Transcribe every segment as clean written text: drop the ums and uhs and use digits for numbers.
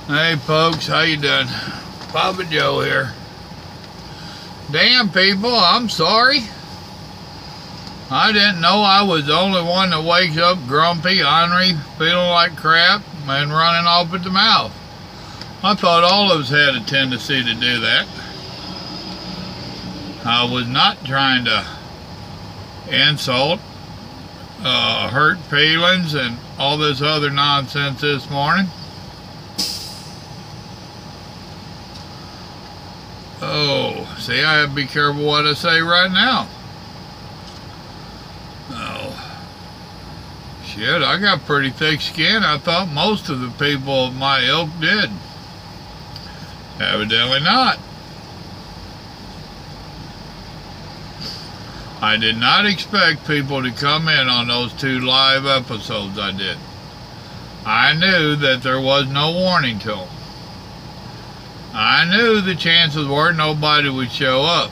Hey folks, how you doing? Papa Joe here. Damn people, I'm sorry. I didn't know I was the only one that wakes up grumpy, ornery, feeling like crap, and running off at the mouth. I thought all of us had a tendency to do that. I was not trying to insult, hurt feelings, and all this other nonsense this morning. Oh, see, I have to be careful what I say right now. Oh, shit, I got pretty thick skin. I thought most of the people of my ilk did. Evidently not. I did not expect people to come in on those 2 live episodes I did. I knew that there was no warning to them. I knew the chances were nobody would show up.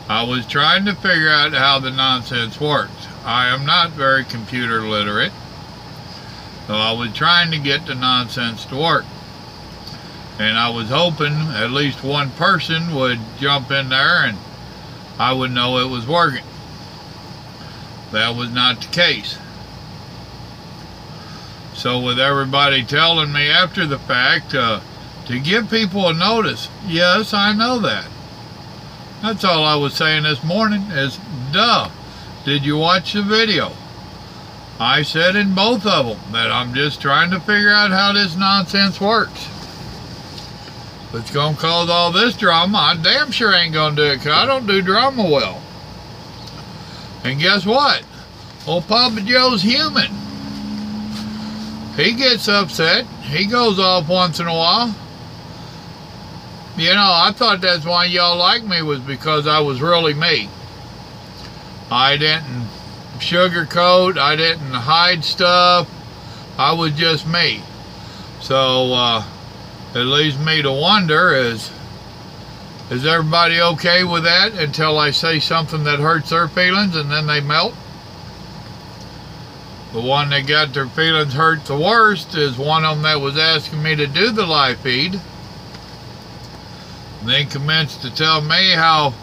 I was trying to figure out how the nonsense works. I am not very computer literate, so I was trying to get the nonsense to work. And I was hoping at least one person would jump in there and I would know it was working. That was not the case. So with everybody telling me after the fact to give people a notice, yes, I know that. That's all I was saying this morning is, duh, did you watch the video? I said in both of them that I'm just trying to figure out how this nonsense works. If it's going to cause all this drama, I damn sure ain't going to do it, because I don't do drama well. And guess what? Old Papa Joe's human. He gets upset. He goes off once in a while. You know, I thought that's why y'all liked me, was because I was really me. I didn't sugarcoat. I didn't hide stuff. I was just me. So, it leaves me to wonder, is everybody okay with that until I say something that hurts their feelings and then they melt? The one that got their feelings hurt the worst is one of them that was asking me to do the live feed. They commenced to tell me how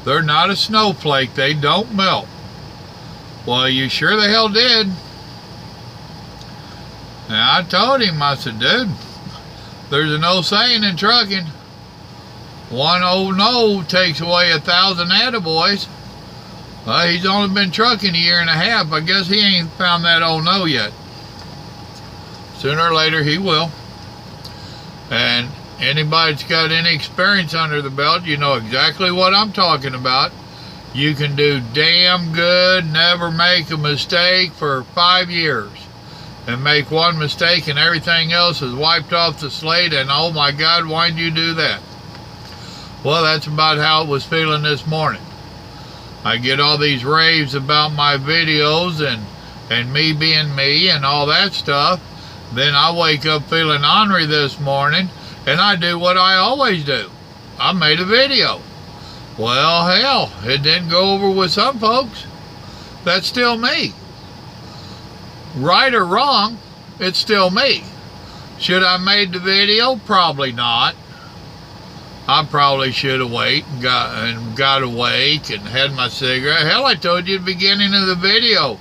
they're not a snowflake, they don't melt. Well, you sure the hell did. And I told him, I said, dude, there's an old saying in trucking, one old no takes away 1,000 attaboys. Well, he's only been trucking a year and a half. I guess he ain't found that old no yet. Sooner or later he will. And anybody that's got any experience under the belt, you know exactly what I'm talking about. You can do damn good, never make a mistake for 5 years. And make one mistake and everything else is wiped off the slate, and oh my God, why'd you do that? Well, that's about how it was feeling this morning. I get all these raves about my videos and me being me and all that stuff. Then I wake up feeling ornery this morning, and I do what I always do. I made a video. Well, hell, it didn't go over with some folks. That's still me. Right or wrong, it's still me. Should I made the video? Probably not. I probably should have waited and got awake and had my cigarette. Hell, I told you at the beginning of the video,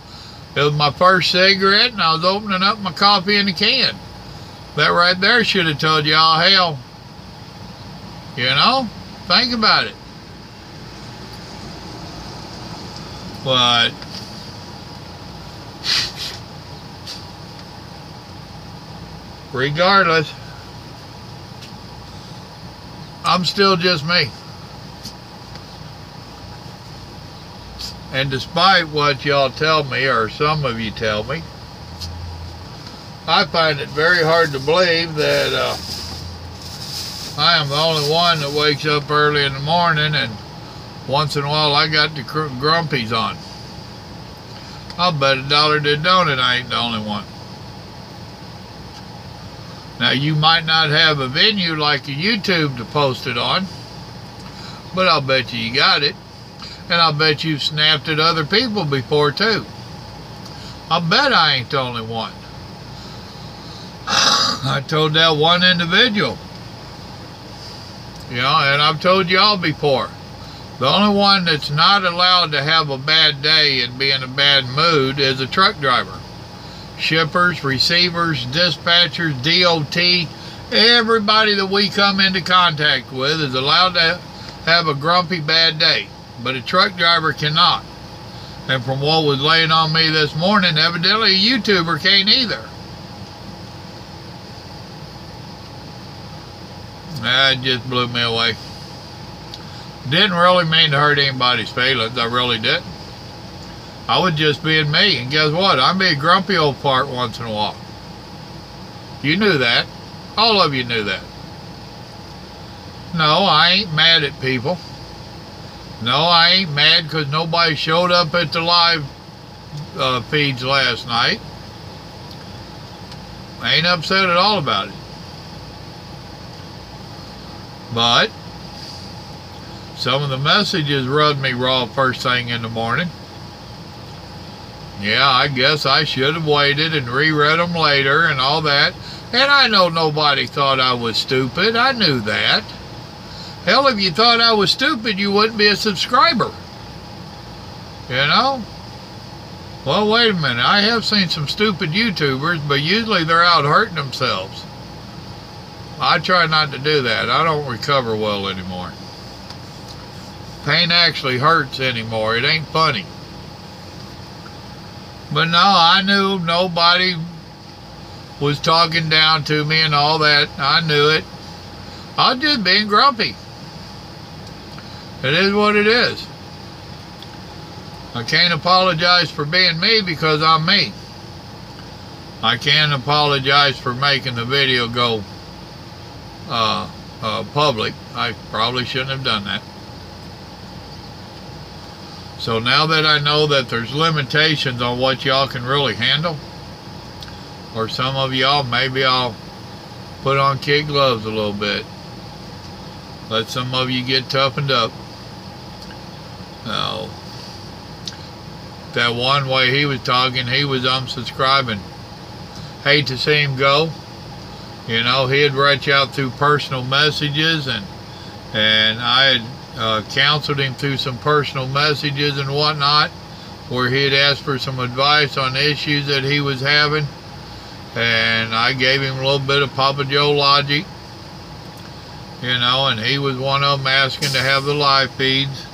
it was my first cigarette and I was opening up my coffee in the can. That right there should have told you all hell. You know? Think about it. But regardless, I'm still just me. And despite what y'all tell me, or some of you tell me, I find it very hard to believe that I am the only one that wakes up early in the morning and once in a while I got the grumpies on. I'll bet $1 to a donut I ain't the only one. Now, you might not have a venue like a YouTube to post it on, but I'll bet you got it. And I'll bet you've snapped at other people before, too. I'll bet I ain't the only one. I told that one individual, you know, and I've told y'all before, the only one that's not allowed to have a bad day and be in a bad mood is a truck driver. Shippers, receivers, dispatchers, DOT, everybody that we come into contact with is allowed to have a grumpy bad day, but a truck driver cannot. And from what was laying on me this morning, evidently a YouTuber can't either. That just blew me away. Didn't really mean to hurt anybody's feelings. I really didn't. I was just being me. And guess what? I'm being grumpy old fart once in a while. You knew that. All of you knew that. No, I ain't mad at people. No, I ain't mad because nobody showed up at the live feeds last night. I ain't upset at all about it. But some of the messages rubbed me raw first thing in the morning. Yeah, I guess I should have waited and reread them later and all that. And I know nobody thought I was stupid. I knew that. Hell, if you thought I was stupid, you wouldn't be a subscriber. You know? Well, wait a minute. I have seen some stupid YouTubers, but usually they're out hurting themselves. I try not to do that. I don't recover well anymore. Pain actually hurts anymore. It ain't funny. But no, I knew nobody was talking down to me and all that. I knew it. I was just being grumpy. It is what it is. I can't apologize for being me because I'm me. I can't apologize for making the video go public. I probably shouldn't have done that. So now that I know that there's limitations on what y'all can really handle, or some of y'all, maybe I'll put on kid gloves a little bit. Let some of you get toughened up. No. That one way he was talking, he was unsubscribing. Hate to see him go. You know, he'd reach out through personal messages, and I had counseled him through some personal messages and whatnot, where he'd asked for some advice on issues that he was having, and I gave him a little bit of Papa Joe logic, you know, and he was one of them asking to have the live feeds,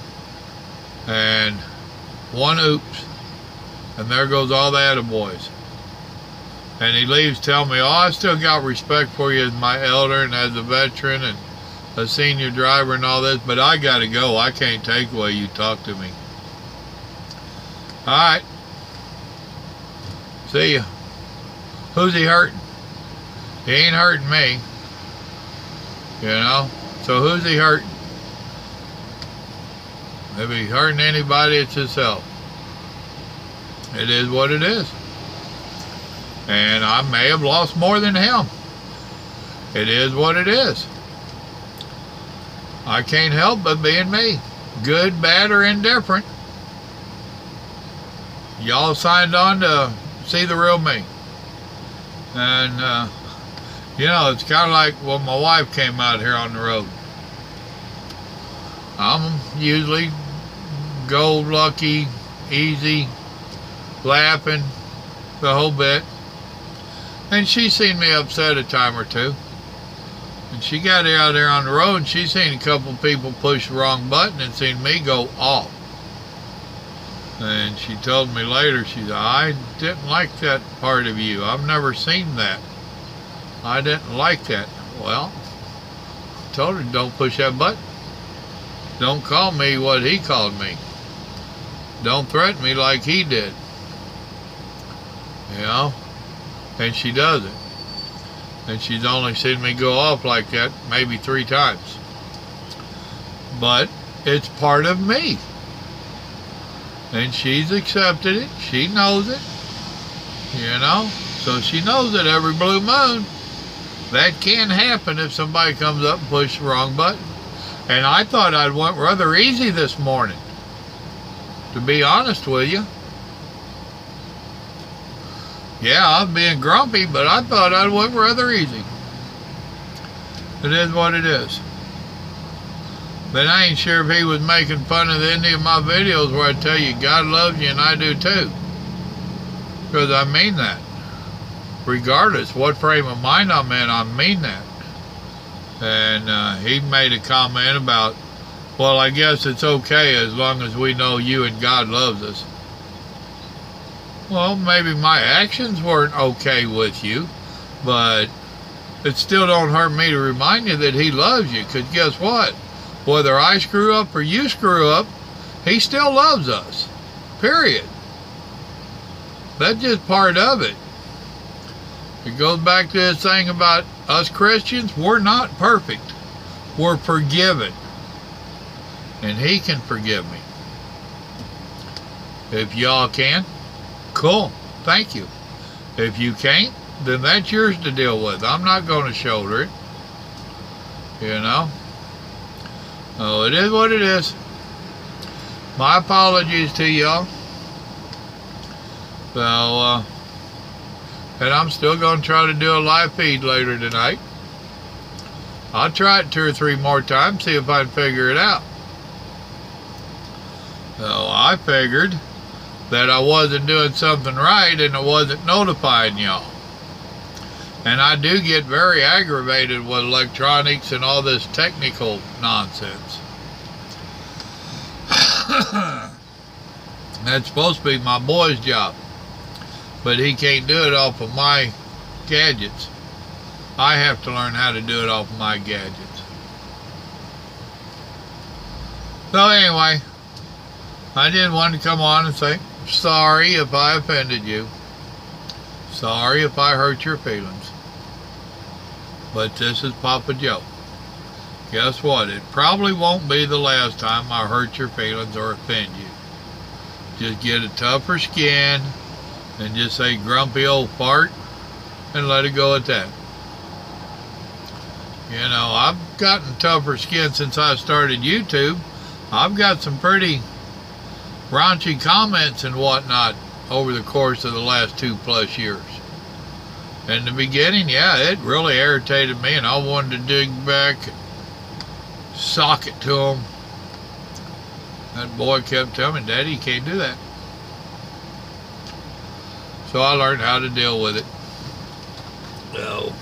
and one oops, and there goes all the attaboys. And he leaves telling me, oh, I still got respect for you as my elder and as a veteran and a senior driver and all this, but I gotta go. I can't take the way you talk to me. Alright. See ya. Who's he hurting? He ain't hurting me. You know? So who's he hurting? If he's hurting anybody, it's himself. It is what it is. And I may have lost more than him. It is what it is. I can't help but being me. Good, bad, or indifferent. Y'all signed on to see the real me. And, you know, it's kind of like when my wife came out here on the road. I'm usually go lucky, easy, laughing, the whole bit. And she seen me upset a time or two. And she got out there on the road and she seen a couple people push the wrong button and seen me go off. And she told me later, she said, I didn't like that part of you. I've never seen that. I didn't like that. Well, I told her, don't push that button. Don't call me what he called me. Don't threaten me like he did. You know? And she does it. And she's only seen me go off like that maybe 3 times. But it's part of me. And she's accepted it. She knows it. You know? So she knows that every blue moon, that can happen if somebody comes up and pushes the wrong button. And I thought I'd went rather easy this morning, to be honest with you. Yeah, I was being grumpy, but I thought I went rather easy. It is what it is. But I ain't sure if he was making fun of any of my videos where I tell you God loves you and I do too. Because I mean that. Regardless what frame of mind I'm in, I mean that. And he made a comment about, well, I guess it's okay as long as we know you and God loves us. Well, maybe my actions weren't okay with you, but it still don't hurt me to remind you that he loves you. Because guess what? Whether I screw up or you screw up, he still loves us. Period. That's just part of it. It goes back to this thing about us Christians. We're not perfect. We're forgiven. And he can forgive me. If y'all can, cool. Thank you. If you can't, then that's yours to deal with. I'm not going to shoulder it. You know? Oh, it is what it is. My apologies to y'all. So, and I'm still going to try to do a live feed later tonight. I'll try it 2 or 3 more times, see if I can figure it out. So I figured that I wasn't doing something right and I wasn't notifying y'all. And I do get very aggravated with electronics and all this technical nonsense. That's supposed to be my boy's job. But he can't do it off of my gadgets. I have to learn how to do it off of my gadgets. So anyway, I did want to come on and say, sorry if I offended you. Sorry if I hurt your feelings. But this is Papa Joe. Guess what? It probably won't be the last time I hurt your feelings or offend you. Just get a tougher skin and just say grumpy old fart and let it go at that. You know, I've gotten tougher skin since I started YouTube. I've got some pretty raunchy comments and whatnot over the course of the last 2+ years. In the beginning, yeah, it really irritated me and I wanted to dig back and sock it to him. That boy kept telling me, Daddy, you can't do that. So I learned how to deal with it. So,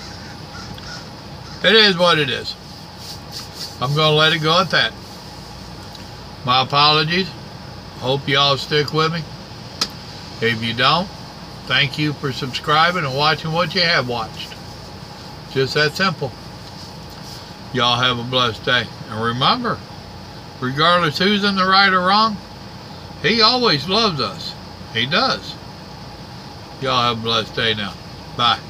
it is what it is. I'm going to let it go at that. My apologies. Hope y'all stick with me. If you don't, thank you for subscribing and watching what you have watched. Just that simple. Y'all have a blessed day. And remember, regardless who's in the right or wrong, he always loves us. He does. Y'all have a blessed day now. Bye.